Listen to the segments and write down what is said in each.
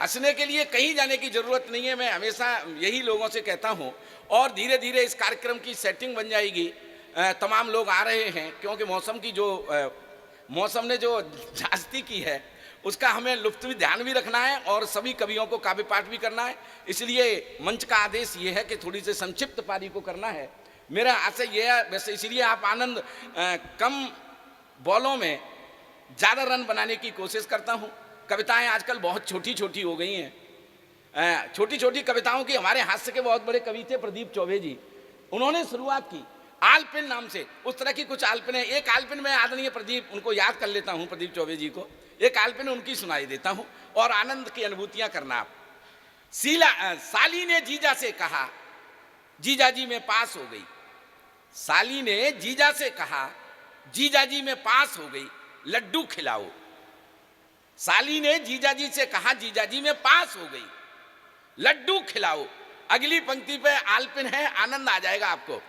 हंसने के लिए कहीं जाने की जरूरत नहीं है, मैं हमेशा यही लोगों से कहता हूं। और धीरे धीरे इस कार्यक्रम की सेटिंग बन जाएगी। तमाम लोग आ रहे हैं, क्योंकि मौसम ने जो जास्ती की है उसका हमें लुत्फ भी ध्यान भी रखना है और सभी कवियों को काव्य पाठ भी करना है। इसलिए मंच का आदेश ये है कि थोड़ी सी संक्षिप्त पारी को करना है। मेरा आशय ये है, वैसे इसलिए आप आनंद कम बॉलों में ज़्यादा रन बनाने की कोशिश करता हूँ। कविताएं आजकल बहुत छोटी छोटी हो गई हैं। छोटी छोटी कविताओं की हमारे हास्य के बहुत बड़े कवि थे प्रदीप चौबे जी, उन्होंने शुरुआत की आलपिन नाम से। उस तरह की कुछ आलपिन है। एक आलपिन में आदरणीय प्रदीप, उनको याद कर लेता हूँ, प्रदीप चौबे जी को एक आलपिन उनकी सुनाई देता हूँ और आनंद की अनुभूतियां करना आप। साली ने जीजा से कहा, जीजा जी में पास हो गई। साली ने जीजा से कहा, जीजा जी में पास हो गई, लड्डू खिलाओ। साली ने जीजा जी से कहा, जीजा जी में पास हो गई, लड्डू खिलाओ। अगली पंक्ति पे आलपिन है, आनंद आ जाएगा आपको।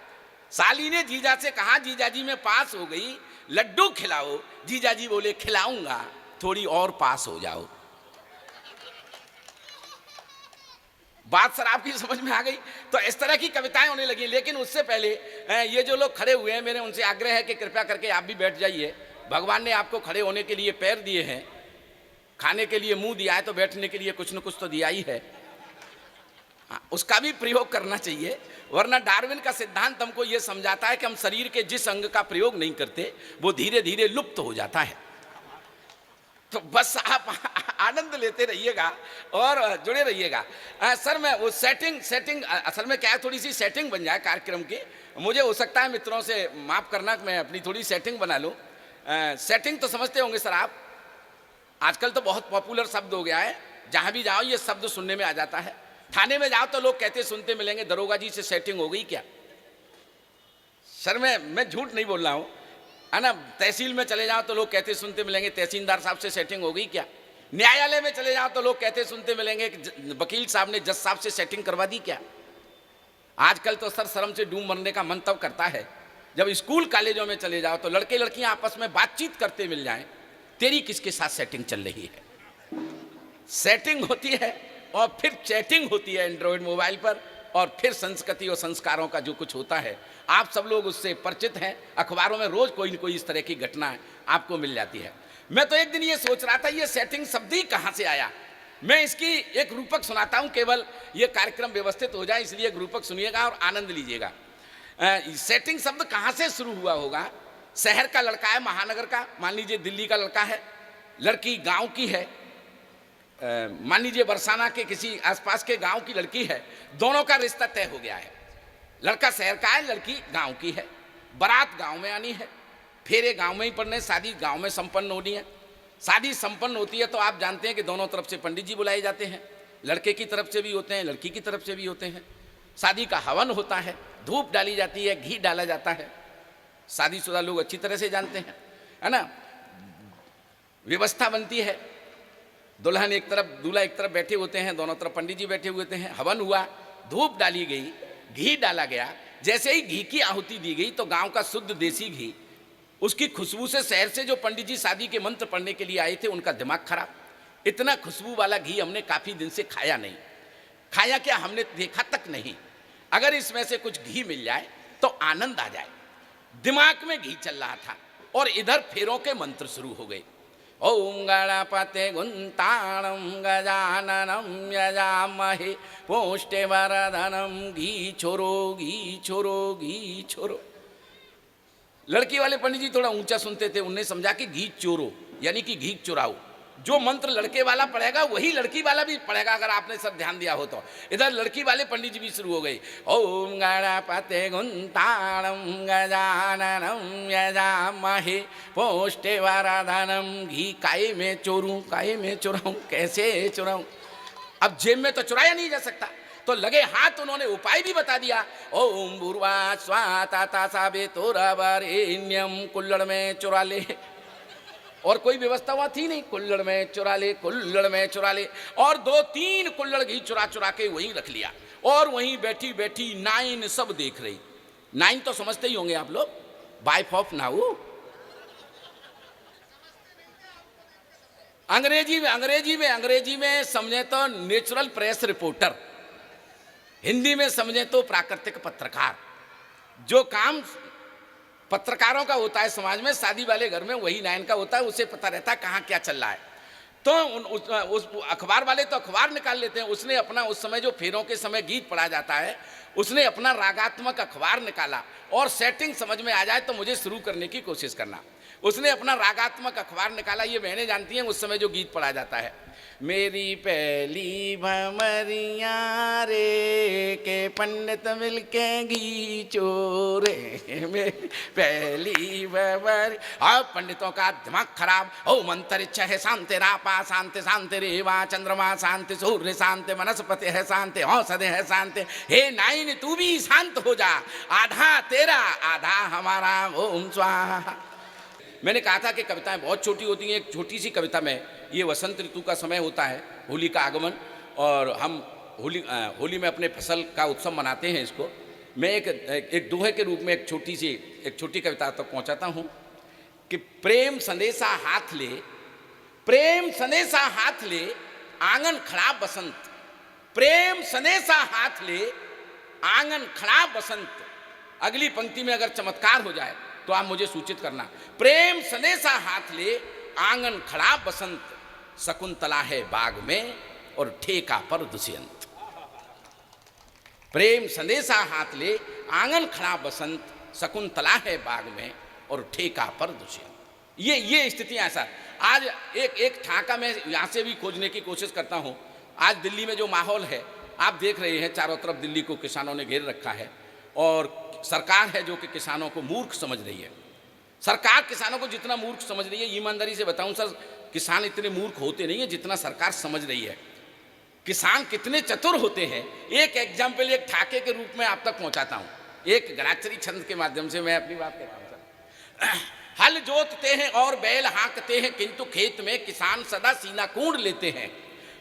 साली ने जीजा से कहा, जीजा जी में पास हो गई, लड्डू खिलाओ। जीजा जी बोले खिलाऊंगा, थोड़ी और पास हो जाओ। बात सर आपकी समझ में आ गई? तो इस तरह की कविताएं होने लगी। लेकिन उससे पहले ये जो लोग खड़े हुए हैं, मेरे उनसे आग्रह है कि कृपया करके आप भी बैठ जाइए। भगवान ने आपको खड़े होने के लिए पैर दिए हैं, खाने के लिए मुंह दिया है, तो बैठने के लिए कुछ न कुछ तो दिया ही है। उसका भी प्रयोग करना चाहिए, वरना डार्विन का सिद्धांत हमको ये समझाता है कि हम शरीर के जिस अंग का प्रयोग नहीं करते वो धीरे धीरे लुप्त हो जाता है। तो बस आप आनंद लेते रहिएगा और जुड़े रहिएगा। सर मैं वो सेटिंग असल में क्या है, थोड़ी सी सेटिंग बन जाए कार्यक्रम की। मुझे हो सकता है मित्रों से माफ़ करना कि मैं अपनी थोड़ी सेटिंग बना लूँ। सेटिंग तो समझते होंगे सर आप, आजकल तो बहुत पॉपुलर शब्द हो गया है, जहाँ भी जाओ ये शब्द सुनने में आ जाता है। थाने में जाओ तो लोग कहते सुनते मिलेंगे, दरोगा जी से सेटिंग हो गई क्या? सर मैं झूठ नहीं बोल रहा हूँ, है ना। तहसील में चले जाओ तो लोग कहते सुनते मिलेंगे तहसीलदार साहब से सेटिंग हो गई क्या? न्यायालय में चले जाओ तो लोग कहते सुनते मिलेंगे वकील साहब ने जज साहब से सेटिंग करवा दी क्या? आजकल तो सर शर्म से डूब मरने का मन तब करता है जब स्कूल कॉलेजों में चले जाओ तो लड़के लड़कियां आपस में बातचीत करते मिल जाएं, तेरी किसके साथ सेटिंग चल रही है। सेटिंग होती है और फिर चैटिंग होती है एंड्रॉयड मोबाइल पर, और फिर संस्कृति और संस्कारों का जो कुछ होता है आप सब लोग उससे परिचित हैं। अखबारों में रोज कोई न कोई इस तरह की घटना आपको मिल जाती है। मैं तो एक दिन ये सोच रहा था ये सेटिंग शब्द ही कहाँ से आया। मैं इसकी एक रूपक सुनाता हूँ, केवल ये कार्यक्रम व्यवस्थित हो जाए इसलिए एक रूपक सुनिएगा और आनंद लीजिएगा। सेटिंग शब्द कहाँ से शुरू हुआ होगा? शहर का लड़का है, महानगर का, मान लीजिए दिल्ली का लड़का है, लड़की गाँव की है, मान लीजिए बरसाना के किसी आसपास के गांव की लड़की है, दोनों का रिश्ता तय हो गया है। लड़का शहर का है, लड़की गांव की है, बारात गांव में आनी है, फेरे गांव में ही पड़ने, शादी गांव में संपन्न होनी है। शादी संपन्न होती है तो आप जानते हैं कि दोनों तरफ से पंडित जी बुलाए जाते हैं, लड़के की तरफ से भी होते हैं, लड़की की तरफ से भी होते हैं। शादी का हवन होता है, धूप डाली जाती है, घी डाला जाता है, शादीशुदा लोग अच्छी तरह से जानते हैं, है ना। व्यवस्था बनती है, दुल्हन एक तरफ दूल्हा एक तरफ बैठे होते हैं, दोनों तरफ पंडित जी बैठे हुए हैं। हवन हुआ, धूप डाली गई, घी डाला गया। जैसे ही घी की आहुति दी गई तो गांव का शुद्ध देसी घी, उसकी खुशबू से शहर से जो पंडित जी शादी के मंत्र पढ़ने के लिए आए थे उनका दिमाग खराब। इतना खुशबू वाला घी हमने काफ़ी दिन से खाया नहीं, खाया क्या हमने देखा तक नहीं। अगर इसमें से कुछ घी मिल जाए तो आनंद आ जाए। दिमाग में घी चल रहा था और इधर फेरों के मंत्र शुरू हो गए। ओम गणपते गुंताणं गजाननं यजामहे पुष्टिवर्धनं घी छोरो घी छोरो घी छोरो। लड़की वाले पंडित जी थोड़ा ऊंचा सुनते थे, उन्हें समझा कि घी चोरो यानी कि घी चुराओ। जो मंत्र लड़के वाला पढ़ेगा वही लड़की वाला भी पढ़ेगा, अगर आपने सब ध्यान दिया हो तो। इधर लड़की वाले पंडित जी भी शुरू हो गए। ओम गणपते गुंताणं गजाननं यजामहे पुष्टिवर्धनं घी काहे में चोरूं, काहे में चुराऊं, कैसे चुराऊं। अब जेब में तो चुराया नहीं जा सकता, तो लगे हाथ उन्होंने उपाय भी बता दिया। ओम भूर्वा स्वा ताता सावेतोरवरेण्यम, कुल्लड़ में चुरा ले। और कोई व्यवस्था वहाँ थी नहीं, कुल्लड़ में चुरा ले, कुल्लड़ में चुरा ले। और 2-3 कुल्लड़ घी चुरा चुरा के वहीं रख लिया और वहीं बैठी बैठी नाइन सब देख रही। नाइन तो समझते ही होंगे आप लोग, वाइफ ऑफ नाऊ। अंग्रेजी में समझे तो नेचुरल प्रेस रिपोर्टर, हिंदी में समझे तो प्राकृतिक पत्रकार। जो काम पत्रकारों का होता है समाज में, शादी वाले घर में वही नायन का होता है, उसे पता रहता है कहाँ क्या चल रहा है। तो उस अखबार वाले तो अखबार निकाल लेते हैं। उसने अपना उस समय जो फेरों के समय गीत पढ़ा जाता है, उसने अपना रागात्मक अखबार निकाला और सेटिंग समझ में आ जाए तो मुझे शुरू करने की कोशिश करना। उसने अपना रागात्मक अखबार निकाला, ये बहनें जानती हैं उस समय जो गीत पढ़ा जाता है, मेरी पहली भमरिया रे के पंडित मिलके घीचो रे, मेरी पहली भमरी। अब पंडितों का दिमाग खराब, ओ मंतरिक्ष है शांति रापा शांति शांति रेवा चंद्रमा शांति सूर्य शांति वनस्पति है शांति औषधि है शांति। हे नाइन तू भी शांत हो जा, आधा तेरा आधा हमारा ओम स्वाहा। मैंने कहा था कि कविताएं बहुत छोटी होती हैं। एक छोटी सी कविता में, ये वसंत ऋतु का समय होता है, होली का आगमन, और हम होली में अपने फसल का उत्सव मनाते हैं। इसको मैं एक दोहे के रूप में एक छोटी कविता तक पहुंचाता हूं कि प्रेम संदेशा हाथ ले, प्रेम संदेशा हाथ ले आंगन खड़ा बसंत, प्रेम संदेशा हाथ ले आंगन खड़ा बसंत। अगली पंक्ति में अगर चमत्कार हो जाए तो आप मुझे सूचित करना। प्रेम संदेशा हाथ ले आंगन खड़ा बसंत, शकुंतला है बाग में और ठेका पर दुष्यंत। प्रेम संदेशा हाथ ले आंगन खड़ा बसंत, शकुंतला है बाग में और ठेका पर दुष्यंत। ये स्थितियां ऐसा। आज एक ठाका मैं यहां से भी खोजने की कोशिश करता हूं। आज दिल्ली में जो माहौल है आप देख रहे हैं, चारों तरफ दिल्ली को किसानों ने घेर रखा है और सरकार है जो कि किसानों को मूर्ख समझ रही है। सरकार किसानों को जितना मूर्ख समझ रही है, ईमानदारी से बताऊं सर, किसान इतने मूर्ख होते नहीं है जितना सरकार समझ रही है। किसान कितने चतुर होते हैं। एक एग्जाम्पल एक ठाके के रूप में आप तक पहुंचाता हूं। एक गराचरी छंद के माध्यम से मैं अपनी बात कहता हूं सर। हल जोतते हैं और बैल हाँकते हैं, किंतु खेत में किसान सदा सीना कूड़ लेते हैं।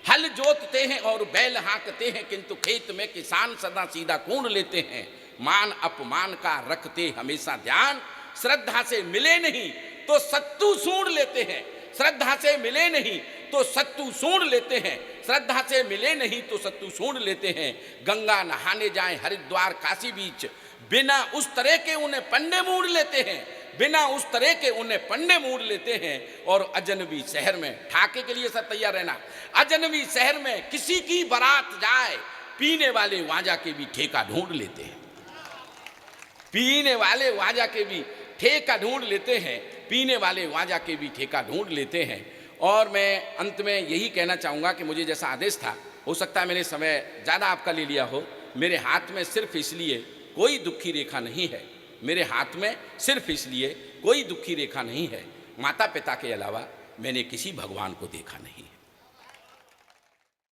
हल जोतते हैं और बैल हाँकते हैं, किंतु खेत में किसान सदा सीधा कूड़ लेते हैं। मान अपमान का रखते हमेशा ध्यान, श्रद्धा से मिले नहीं तो सत्तू सूंढ लेते हैं। श्रद्धा से मिले नहीं तो सत्तू सूंढ लेते हैं, श्रद्धा से मिले नहीं तो सत्तू सूंढ लेते हैं। गंगा नहाने जाएं हरिद्वार काशी बीच, बिना उस तरह के उन्हें पंडे मूड़ लेते हैं, बिना उस तरह के उन्हें पंडे मूड़ लेते हैं। और अजनबी शहर में, ठाके के लिए सब तैयार रहना, अजनबी शहर में किसी की बारात जाए, पीने वाले वाजा के भी ठेका ढूंढ लेते हैं। पीने वाले वाजा के भी ठेका ढूंढ लेते हैं, पीने वाले वाजा के भी ठेका ढूंढ लेते हैं। और मैं अंत में यही कहना चाहूँगा कि मुझे जैसा आदेश था, हो सकता है मैंने समय ज़्यादा आपका ले लिया हो। मेरे हाथ में सिर्फ इसलिए कोई दुखी रेखा नहीं है, मेरे हाथ में सिर्फ इसलिए कोई दुखी रेखा नहीं है, माता पिता के अलावा मैंने किसी भगवान को देखा नहीं है।